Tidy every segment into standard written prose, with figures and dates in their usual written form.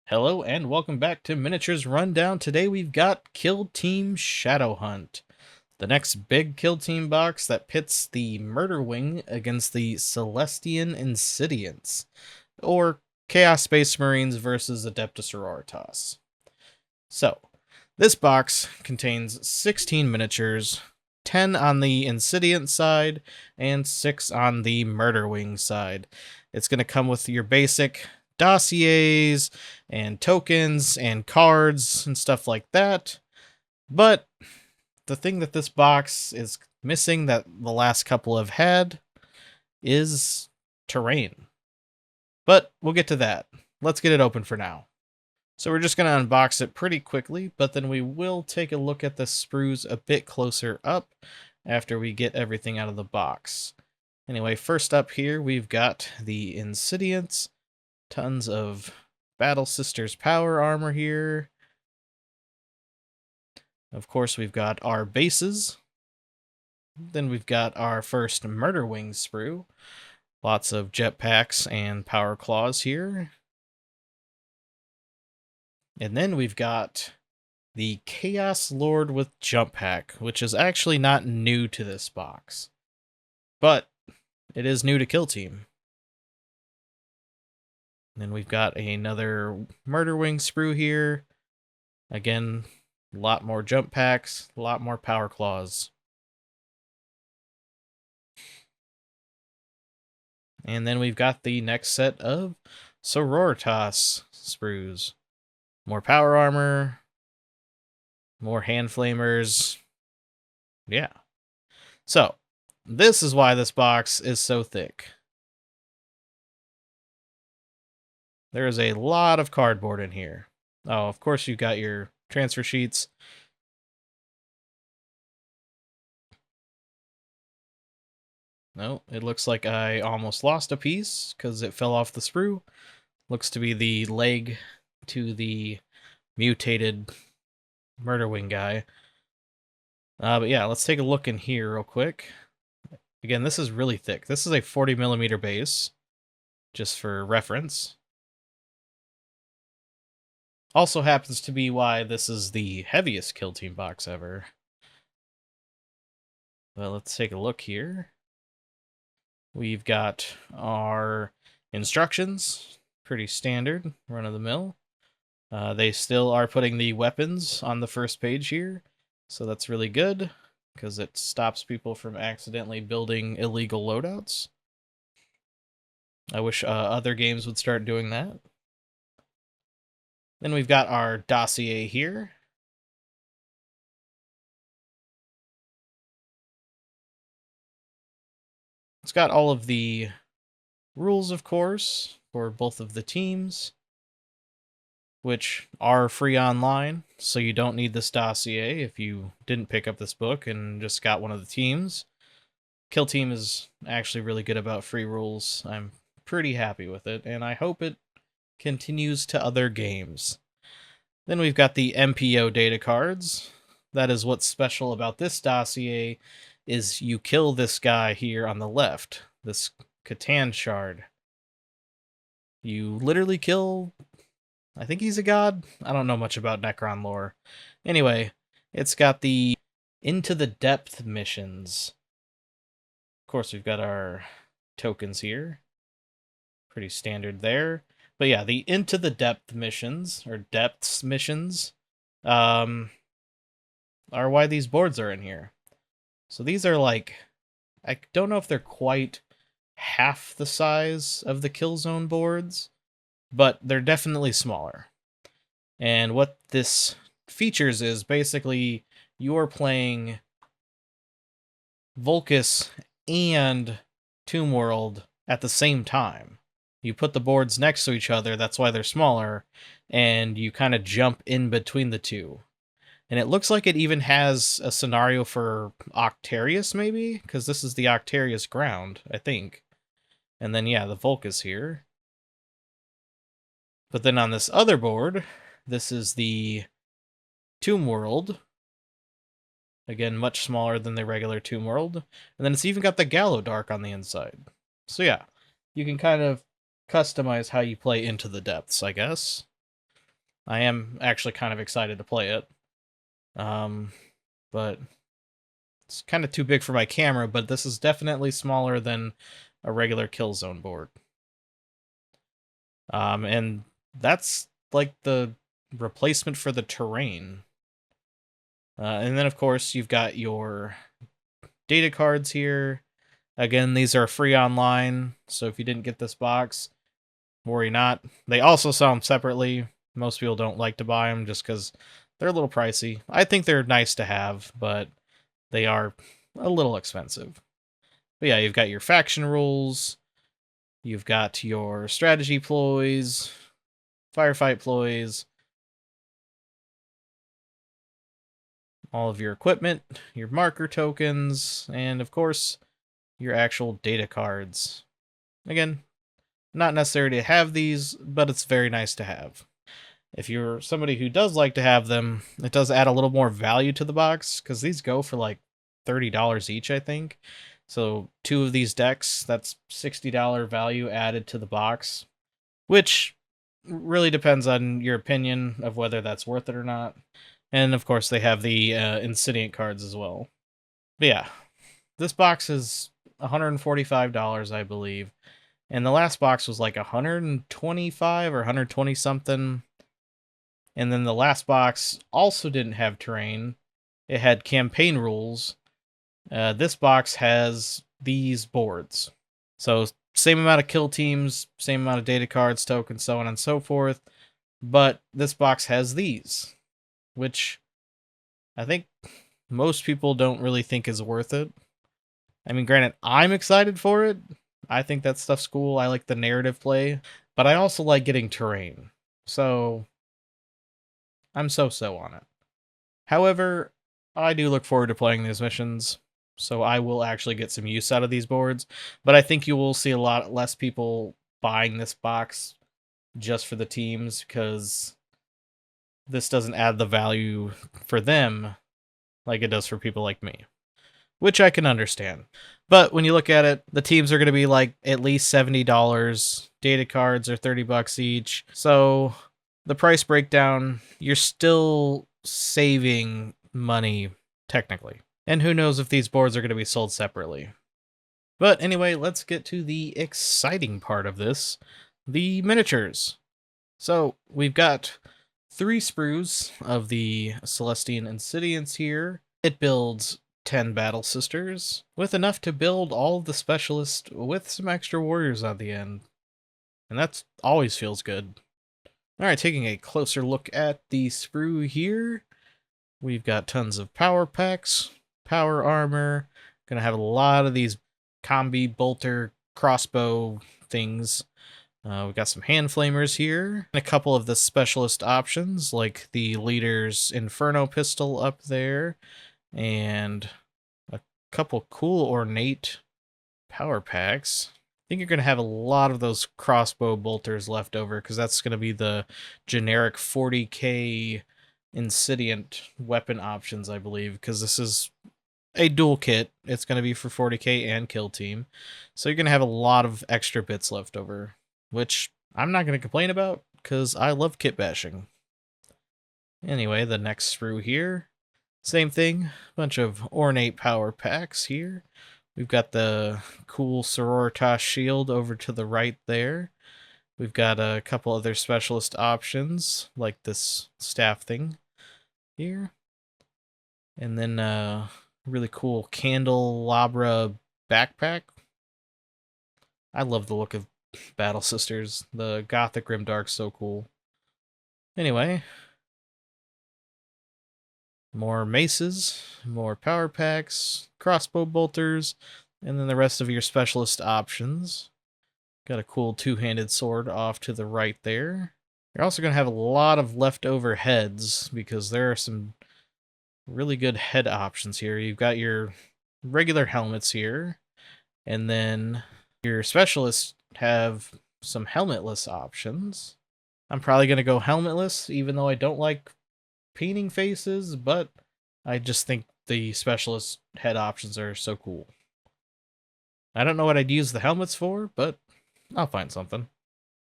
Hello and welcome back to Miniatures Rundown. Today we've got Kill Team Shadowhunt, the next big Kill Team box that pits the Murder Wing against the Celestian Insidiants, or Chaos Space Marines versus Adeptus Sororitas. So, this box contains 16 miniatures, 10 on the Insidiant side, and 6 on the Murder Wing side. It's going to come with your basic dossiers and tokens and cards and stuff like that. But the thing that this box is missing that the last couple have had is terrain. But we'll get to that. Let's get it open for now. So we're just going to unbox it pretty quickly, but then we will take a look at the sprues a bit closer up after we get everything out of the box. Anyway, first up here, we've got the Insidiants. Tons of Battle Sisters power armor here. Of course, we've got our bases. Then we've got our first Murder Wing sprue. Lots of jetpacks and power claws here. And then we've got the Chaos Lord with jump pack, which is actually not new to this box. But it is new to Kill Team. Then we've got another Murder Wing sprue here. Again, a lot more jump packs, a lot more power claws. And then we've got the next set of Sororitas sprues. More power armor, more hand flamers. Yeah. So, this is why this box is so thick. There is a lot of cardboard in here. Oh, of course you've got your transfer sheets. No, it looks like I almost lost a piece because it fell off the sprue. Looks to be the leg to the mutated Murder Wing guy. But yeah, let's take a look in here real quick. Again, this is really thick. This is a 40mm base, just for reference. Also happens to be why this is the heaviest Kill Team box ever. Well, let's take a look here. We've got our instructions, pretty standard, run-of-the-mill. They still are putting the weapons on the first page here, so that's really good, because it stops people from accidentally building illegal loadouts. I wish other games would start doing that. Then we've got our dossier here. It's got all of the rules, of course, for both of the teams, which are free online, so you don't need this dossier if you didn't pick up this book and just got one of the teams. Kill Team is actually really good about free rules. I'm pretty happy with it, and I hope it continues to other games. Then we've got the MPO data cards. That is what's special about this dossier, is you kill this guy here on the left, this Catan shard. You literally kill, I think he's a god? I don't know much about Necron lore. Anyway, it's got the Into the Depth missions. Of course, we've got our tokens here. Pretty standard there. But yeah, the Into the Depth missions, or Depths missions, are why these boards are in here. So these are like, I don't know if they're quite half the size of the Killzone boards, but they're definitely smaller. And what this features is basically you're playing Volcus and Tomb World at the same time. You put the boards next to each other, that's why they're smaller, and you kind of jump in between the two. And it looks like it even has a scenario for Octarius, maybe? Because this is the Octarius ground, I think. And then, yeah, the Volcus here. But then on this other board, this is the Tomb World. Again, much smaller than the regular Tomb World. And then it's even got the Gallow Dark on the inside. So yeah, you can kind of customize how you play Into the Depths, I guess. I am actually kind of excited to play it. But it's kind of too big for my camera, but this is definitely smaller than a regular Killzone board. And that's like the replacement for the terrain. And then, of course, you've got your data cards here. Again, these are free online, so if you didn't get this box, worry not. They also sell them separately. Most people don't like to buy them just because they're a little pricey. I think they're nice to have, but they are a little expensive. But yeah, you've got your faction rules, you've got your strategy ploys, firefight ploys, all of your equipment, your marker tokens, and of course, your actual data cards. Again, not necessary to have these, but it's very nice to have. If you're somebody who does like to have them, it does add a little more value to the box, because these go for like $30 each, I think. So 2 of these decks, that's $60 value added to the box, which really depends on your opinion of whether that's worth it or not. And of course, they have the Insidiant cards as well. But yeah, this box is $145, I believe. And the last box was like 125 or 120 something. And then the last box also didn't have terrain. It had campaign rules. This box has these boards. So same amount of kill teams, same amount of data cards, tokens, so on and so forth. But this box has these, which I think most people don't really think is worth it. I mean, granted, I'm excited for it. I think that stuff's cool. I like the narrative play, but I also like getting terrain. So I'm so-so on it. However, I do look forward to playing these missions, so I will actually get some use out of these boards. But I think you will see a lot less people buying this box just for the teams, because this doesn't add the value for them like it does for people like me, which I can understand. But when you look at it, the teams are going to be like at least $70. Data cards are $30 each. So the price breakdown, you're still saving money technically. And who knows if these boards are going to be sold separately. But anyway, let's get to the exciting part of this, the miniatures. So we've got 3 sprues of the Celestian Insidiants here. It builds 10 Battle Sisters, with enough to build all of the specialists with some extra warriors on the end. And that always feels good. Alright, taking a closer look at the sprue here. We've got tons of power packs, power armor. Gonna have a lot of these combi bolter crossbow things. We've got some hand flamers here, and a couple of the specialist options, like the leader's Inferno pistol up there, and a couple cool ornate power packs. I think you're going to have a lot of those crossbow bolters left over, because that's going to be the generic 40k Insidiant weapon options, I believe, because this is a dual kit. It's going to be for 40k and kill team, so you're going to have a lot of extra bits left over, which I'm not going to complain about, because I love kit bashing. Anyway, the next sprue here, same thing, bunch of ornate power packs here. We've got the cool Sororitas shield over to the right there. We've got a couple other specialist options, like this staff thing here. And then a really cool candelabra backpack. I love the look of Battle Sisters. The Gothic Grimdark's so cool. Anyway, more maces, more power packs, crossbow bolters, and then the rest of your specialist options. Got a cool 2-handed sword off to the right there. You're also going to have a lot of leftover heads, because there are some really good head options here. You've got your regular helmets here, and then your specialists have some helmetless options. I'm probably going to go helmetless, even though I don't like painting faces, but I just think the specialist head options are so cool. I don't know what I'd use the helmets for, but I'll find something.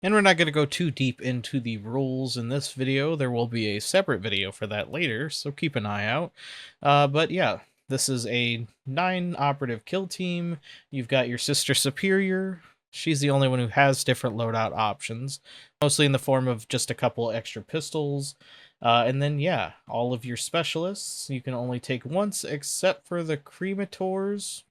And we're not going to go too deep into the rules in this video. There will be a separate video for that later, so keep an eye out. But yeah, this is a 9 operative kill team. You've got your sister superior. She's the only one who has different loadout options, mostly in the form of just a couple extra pistols. And then, yeah, all of your specialists you can only take once, except for the cremators,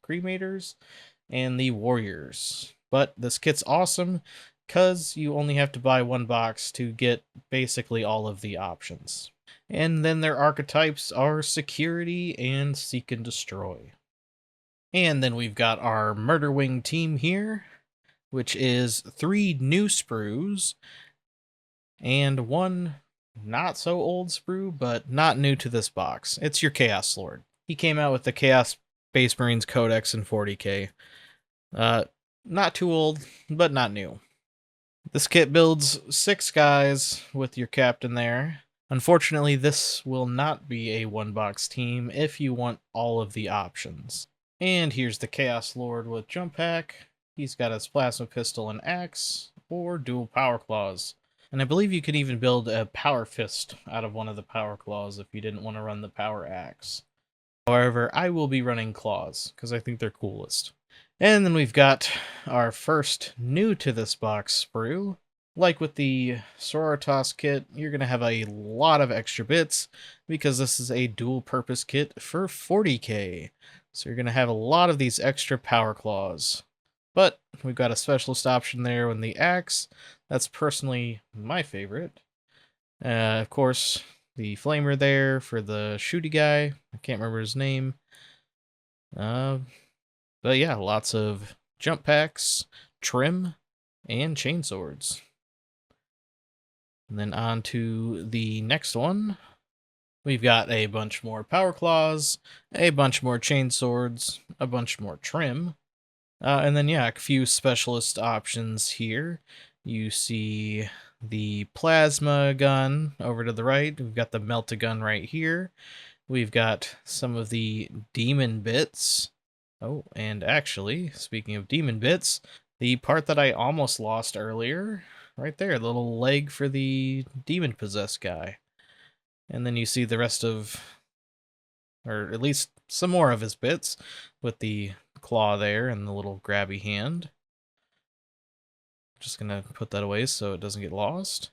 and the warriors. But this kit's awesome because you only have to buy 1 box to get basically all of the options. And then their archetypes are security and seek and destroy. And then we've got our Murder Wing team here, which is 3 new sprues and 1 not so old sprue, but not new to this box. It's your Chaos Lord. He came out with the Chaos Space Marines Codex in 40k. Not too old, but not new. This kit builds 6 guys with your captain there. Unfortunately, this will not be a 1-box team if you want all of the options. And here's the Chaos Lord with jump pack. He's got his plasma pistol and axe, or dual power claws. And I believe you can even build a power fist out of one of the power claws if you didn't want to run the power axe. However, I will be running claws, because I think they're coolest. And then we've got our first new to this box sprue. Like with the Sororitas kit, you're going to have a lot of extra bits, because this is a dual purpose kit for 40k. So you're going to have a lot of these extra power claws. But we've got a specialist option there in the axe. That's personally my favorite. Of course, the flamer there for the shooty guy. I can't remember his name. But yeah, lots of jump packs, trim, and chainswords. And then on to the next one. We've got a bunch more power claws, a bunch more chainswords, a bunch more trim. And then, yeah, a few specialist options here. You see the plasma gun over to the right. We've got the melt-a-gun right here. We've got some of the demon bits. Oh, and actually, speaking of demon bits, the part that I almost lost earlier, right there, the little leg for the demon-possessed guy. And then you see the rest of, or at least some more of his bits, with the claw there and the little grabby hand. Just gonna put that away so it doesn't get lost.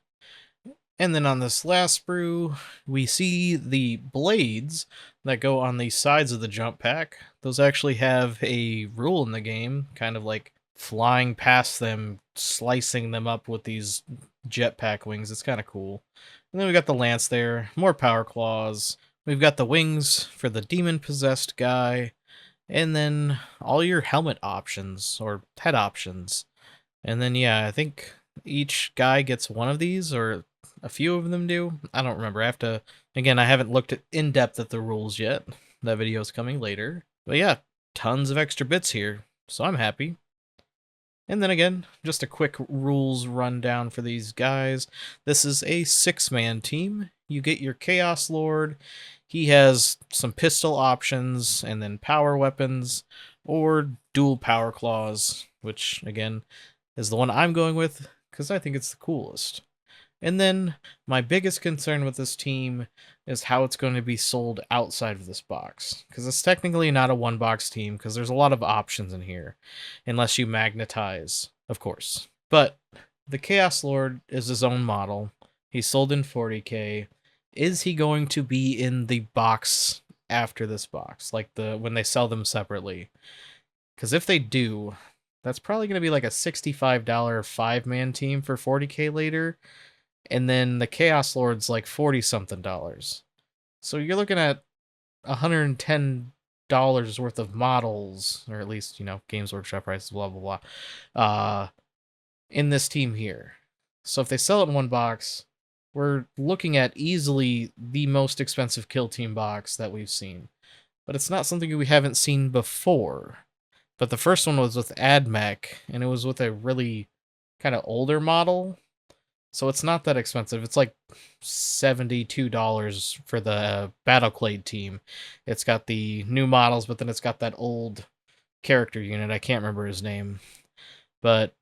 And then on this last sprue, we see the blades that go on the sides of the jump pack. Those actually have a rule in the game, kind of like flying past them, slicing them up with these jetpack wings. It's kind of cool. And then we got the lance there, more power claws. We've got the wings for the demon-possessed guy, and then all your helmet options, or head options. And then, yeah, I think each guy gets one of these, or a few of them do. I don't remember. I have to, again, I haven't looked in depth at the rules yet. That video is coming later. But yeah, tons of extra bits here, so I'm happy. And then again, just a quick rules rundown for these guys. This is a 6-man team. You get your Chaos Lord. He has some pistol options, and then power weapons, or dual power claws, which, again, is the one I'm going with, because I think it's the coolest. And then, my biggest concern with this team is how it's going to be sold outside of this box. Because it's technically not a 1-box team, because there's a lot of options in here. Unless you magnetize, of course. But, the Chaos Lord is his own model. He's sold in 40k. Is he going to be in the box after this box? Like, when they sell them separately? Because if they do, that's probably going to be like a $65 5-man team for 40k later. And then the Chaos Lord's like $40-something. So you're looking at $110 worth of models, or at least, Games Workshop prices, blah, blah, blah, in this team here. So if they sell it in 1 box, we're looking at easily the most expensive kill team box that we've seen. But it's not something we haven't seen before. But the first one was with AdMech, and it was with a really kind of older model. So it's not that expensive. It's like $72 for the Battleclade team. It's got the new models, but then it's got that old character unit. I can't remember his name. But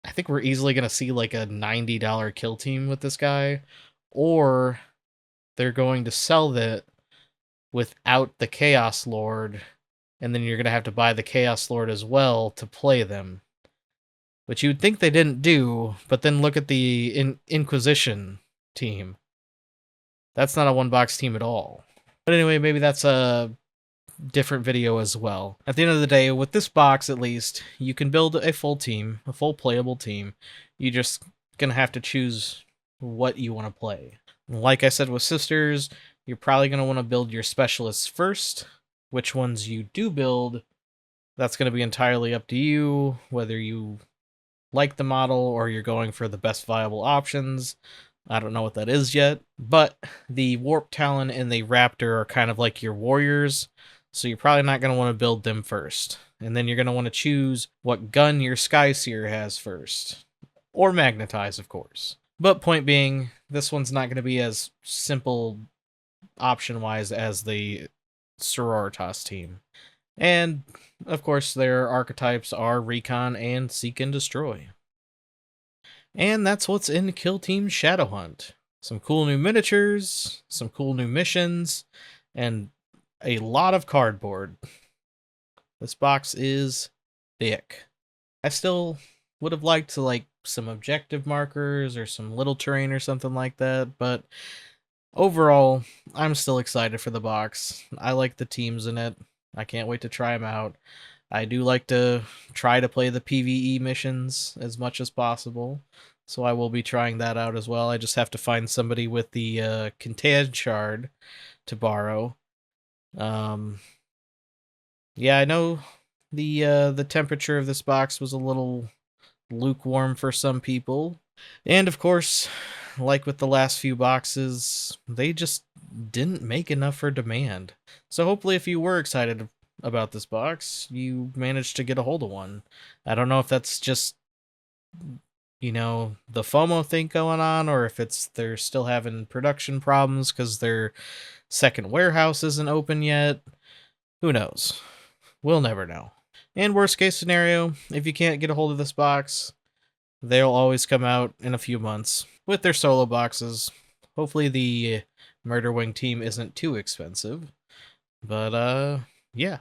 I think we're easily going to see like a $90 kill team with this guy, or they're going to sell that without the Chaos Lord, and then you're going to have to buy the Chaos Lord as well to play them. Which you'd think they didn't do, but then look at the Inquisition team. That's not a one-box team at all. But anyway, maybe that's a different video as well. At the end of the day, with this box at least, you can build a full team, a full playable team. You're just gonna have to choose what you want to play. Like I said with Sisters, you're probably gonna want to build your specialists first. Which ones you do build, that's gonna be entirely up to you, whether you like the model or you're going for the best viable options. I don't know what that is yet, but the Warp Talon and the Raptor are kind of like your warriors, so you're probably not going to want to build them first. And then you're going to want to choose what gun your Skyseer has first. Or Magnetize, of course. But point being, this one's not going to be as simple option-wise as the Sororitas team. And, of course, their archetypes are Recon and Seek and Destroy. And that's what's in Kill Team Shadowhunt. Some cool new miniatures, some cool new missions, and a lot of cardboard. This box is thick. I still would have liked to like some objective markers or some little terrain or something like that, but overall, I'm still excited for the box. I like the teams in it. I can't wait to try them out. I do like to try to play the PvE missions as much as possible, so I will be trying that out as well. I just have to find somebody with the Contan Shard to borrow. Yeah, I know the temperature of this box was a little lukewarm for some people. And of course, like with the last few boxes, they just didn't make enough for demand. So hopefully if you were excited about this box, you managed to get a hold of one. I don't know if that's just, you know, the FOMO thing going on, or if it's they're still having production problems because their second warehouse isn't open yet. Who knows? We'll never know. And worst case scenario, if you can't get a hold of this box, they'll always come out in a few months with their solo boxes. Hopefully the Murder Wing team isn't too expensive. But, yeah.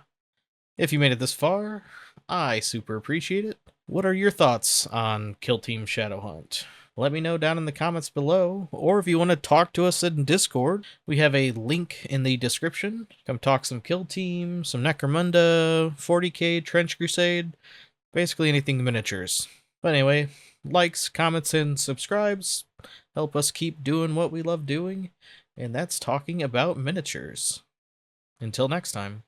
If you made it this far, I super appreciate it. What are your thoughts on Kill Team Shadowhunt? Let me know down in the comments below, or if you want to talk to us in Discord, we have a link in the description. Come talk some Kill Team, some Necromunda, 40k, Trench Crusade, basically anything miniatures. But anyway, likes, comments, and subscribes help us keep doing what we love doing, and that's talking about miniatures. Until next time.